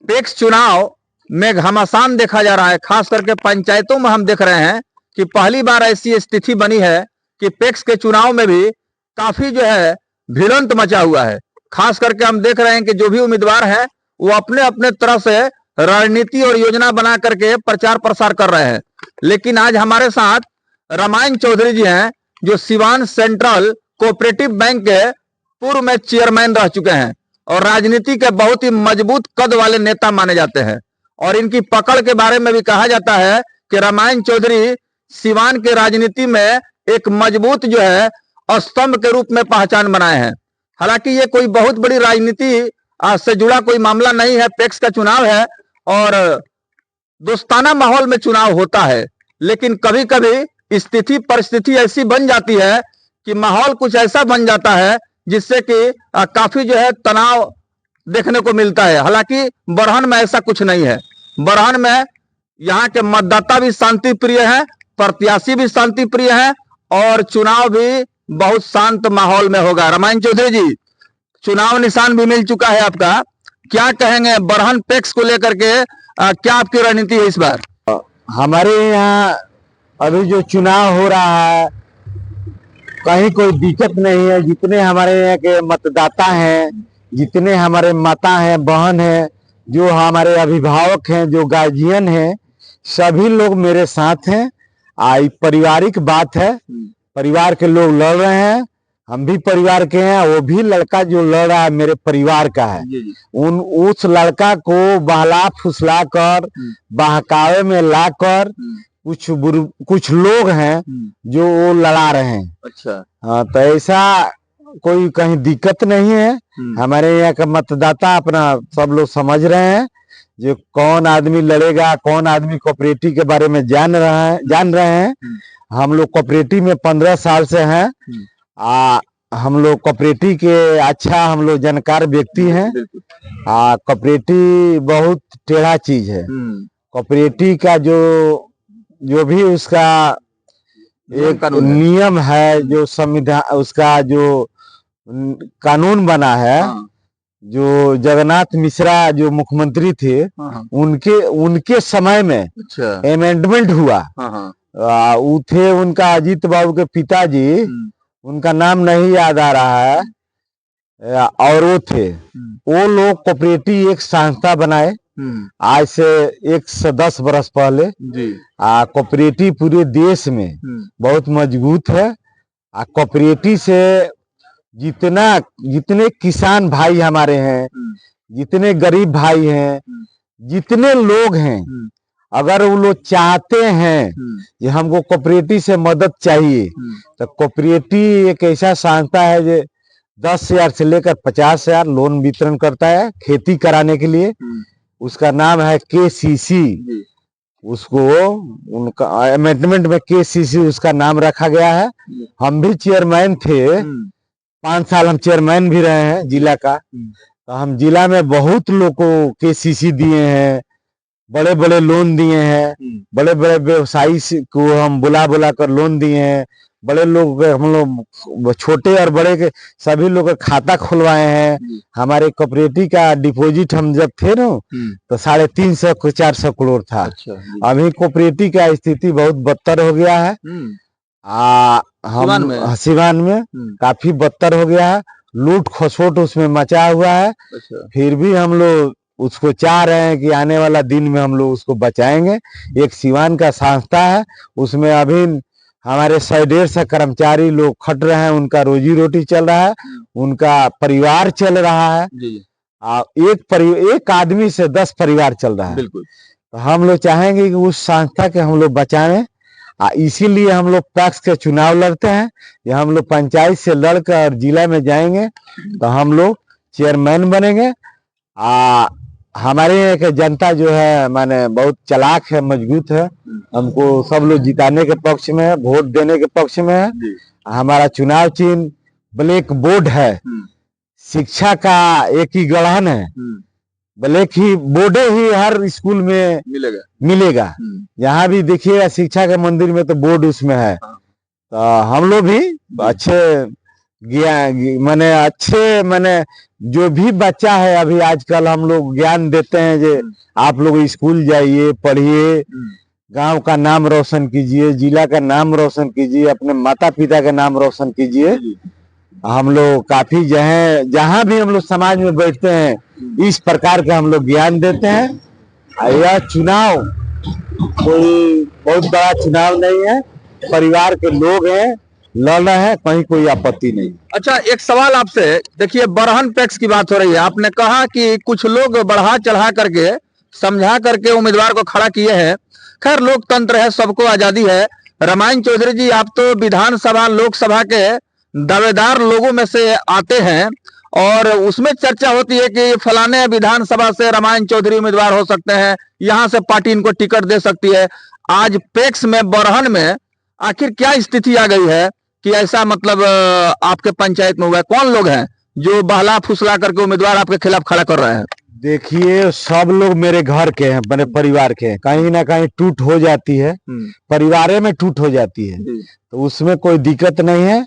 PACS चुनाव में घमासान देखा जा रहा है। खास करके पंचायतों में हम देख रहे हैं कि पहली बार ऐसी स्थिति बनी है कि पैक्स के चुनाव में भी काफी जो है भिड़ंत मचा हुआ है। खास करके हम देख रहे हैं कि जो भी उम्मीदवार है वो अपने अपने तरफ से रणनीति और योजना बना करके प्रचार प्रसार कर रहे हैं। लेकिन आज हमारे साथ रामायण चौधरी जी हैं, जो सिवान सेंट्रल कोऑपरेटिव बैंक के पूर्व में चेयरमैन रह चुके हैं और राजनीति के बहुत ही मजबूत कद वाले नेता माने जाते हैं। और इनकी पकड़ के बारे में भी कहा जाता है कि रामायण चौधरी सिवान के राजनीति में एक मजबूत जो है स्तंभ के रूप में पहचान बनाए हैं। हालांकि ये कोई बहुत बड़ी राजनीति से जुड़ा कोई मामला नहीं है, पैक्स का चुनाव है और दोस्ताना माहौल में चुनाव होता है। लेकिन कभी कभी स्थिति परिस्थिति ऐसी बन जाती है कि माहौल कुछ ऐसा बन जाता है जिससे कि काफी जो है तनाव देखने को मिलता है। हालांकि बरहन में ऐसा कुछ नहीं है। बरहन में यहाँ के मतदाता भी शांति प्रिय है, प्रत्याशी भी शांति प्रिय है और चुनाव भी बहुत शांत माहौल में होगा। रामायण चौधरी जी, चुनाव निशान भी मिल चुका है आपका, क्या कहेंगे बरहन पैक्स को लेकर के? क्या आपकी रणनीति है इस बार? हमारे यहाँ अभी जो चुनाव हो रहा है कहीं कोई दिक्कत नहीं है। जितने हमारे यहाँ के मतदाता हैं, जितने हमारे माता हैं, बहन हैं, जो हमारे अभिभावक हैं, जो गार्जियन हैं, सभी लोग मेरे साथ हैं। पारिवारिक बात है, परिवार के लोग लड़ रहे हैं, हम भी परिवार के हैं। वो भी लड़का जो लड़ रहा है मेरे परिवार का है। उस लड़का को बहला फुसला कर बहकावे में लाकर कुछ लोग हैं जो वो लड़ा रहे हैं। अच्छा, हाँ, तो ऐसा कोई कहीं दिक्कत नहीं है। हमारे यहाँ का मतदाता अपना सब लोग समझ रहे हैं जो कौन आदमी लड़ेगा, कौन आदमी कोऑपरेटिव के बारे में जान रहे हैं। हम लोग कोऑपरेटिव में 15 साल से हैं। हम लोग कोऑपरेटिव के हम लोग जानकार व्यक्ति हैं। कोऑपरेटिव बहुत टेढ़ा चीज है। कोऑपरेटिव का जो भी उसका एक नियम है, जो संविधान उसका जो कानून बना है, जो जगन्नाथ मिश्रा जो मुख्यमंत्री थे उनके समय में अमेंडमेंट हुआ। वो थे उनका अजीत बाबू के पिताजी, उनका नाम नहीं याद आ रहा है, और वो थे। वो लोग कोऑपरेटिव एक संस्था बनाए आज से 1 से 10 बरस पहले। कोऑपरेटिव पूरे देश में बहुत मजबूत है। कोऑपरेटिव से जितने किसान भाई हमारे हैं, जितने गरीब भाई हैं, जितने लोग हैं, अगर वो लोग चाहते हैं कि हमको कोऑपरेटिव से मदद चाहिए तो कोऑपरेटिव एक ऐसा संस्था है जो 10,000 से लेकर 50,000 लोन वितरण करता है खेती कराने के लिए। उसका नाम है KCC। उसको उनका अमेंडमेंट में KCC उसका नाम रखा गया है। हम भी चेयरमैन थे, 5 साल हम चेयरमैन भी रहे हैं जिला का। तो हम जिला में बहुत लोग को KCC दिए हैं, बड़े बड़े लोन दिए हैं, बड़े बड़े व्यवसायी को हम बुला कर लोन दिए हैं। बड़े लोग हम लोग छोटे और बड़े के सभी लोग खाता खुलवाए हैं। हमारे कोऑपरेटिव का डिपॉजिट हम जब थे ना तो 350-400 करोड़ था। अभी कोऑपरेटिव का स्थिति बहुत बदतर हो गया है। हम सिवान में काफी बदतर हो गया है। लूट खसोट उसमें मचा हुआ है। फिर भी हम लोग उसको चाह रहे हैं कि आने वाला दिन में हम लोग उसको बचाएंगे। एक सिवान का संस्था है, उसमें अभी हमारे 100-150 कर्मचारी लोग खट रहे हैं, उनका रोजी रोटी चल रहा है, उनका परिवार चल रहा है। एक आदमी से 10 परिवार चल रहा है। बिल्कुल। तो हम लोग चाहेंगे कि उस संस्था के हम लोग बचाएं। इसीलिए हम लोग पैक्स के चुनाव लड़ते हैं। ये हम लोग पंचायत से लड़कर जिला में जाएंगे तो हम लोग चेयरमैन बनेंगे। हमारे यहाँ के जनता जो है माने बहुत चालाक है, मजबूत है। हमको सब लोग जिताने के पक्ष में है, वोट देने के पक्ष में है। हमारा चुनाव चिन्ह ब्लैक बोर्ड है। शिक्षा का एक ही गढ़न है, ब्लैक ही बोर्ड ही हर स्कूल में मिलेगा। यहाँ भी देखिएगा शिक्षा के मंदिर में तो बोर्ड उसमें है। तो हम लोग भी अच्छे ज्ञान माने अच्छे माने जो भी बच्चा है अभी आजकल हम लोग ज्ञान देते हैं जे आप लोग स्कूल जाइए, पढ़िए, गांव का नाम रोशन कीजिए, जिला का नाम रोशन कीजिए, अपने माता पिता का नाम रोशन कीजिए। हम लोग काफी जहाँ भी हम लोग समाज में बैठते हैं इस प्रकार के हम लोग ज्ञान देते हैं। यह चुनाव कोई बहुत बड़ा चुनाव नहीं है, परिवार के लोग हैं, लड़ रहे हैं, कहीं कोई आपत्ति नहीं। अच्छा, एक सवाल आपसे, देखिए बरहन पैक्स की बात हो रही है, आपने कहा कि कुछ लोग बढ़ा चढ़ा करके समझा करके उम्मीदवार को खड़ा किए हैं। खैर लोकतंत्र है, सबको आजादी है। रामायण चौधरी जी, आप तो विधानसभा लोकसभा के दावेदार लोगों में से आते हैं और उसमें चर्चा होती है कि फलाने विधानसभा से रामायण चौधरी उम्मीदवार हो सकते हैं, यहाँ से पार्टी इनको टिकट दे सकती है। आज पैक्स में बरहन में आखिर क्या स्थिति आ गई है कि ऐसा मतलब आपके पंचायत में हुआ है? कौन लोग हैं जो बहला फुसला करके उम्मीदवार आपके खिलाफ खड़ा कर रहे हैं? देखिए सब लोग मेरे घर के हैं, मेरे परिवार के हैं। कहीं ना कहीं टूट हो जाती है, परिवार में टूट हो जाती है, तो उसमें कोई दिक्कत नहीं है।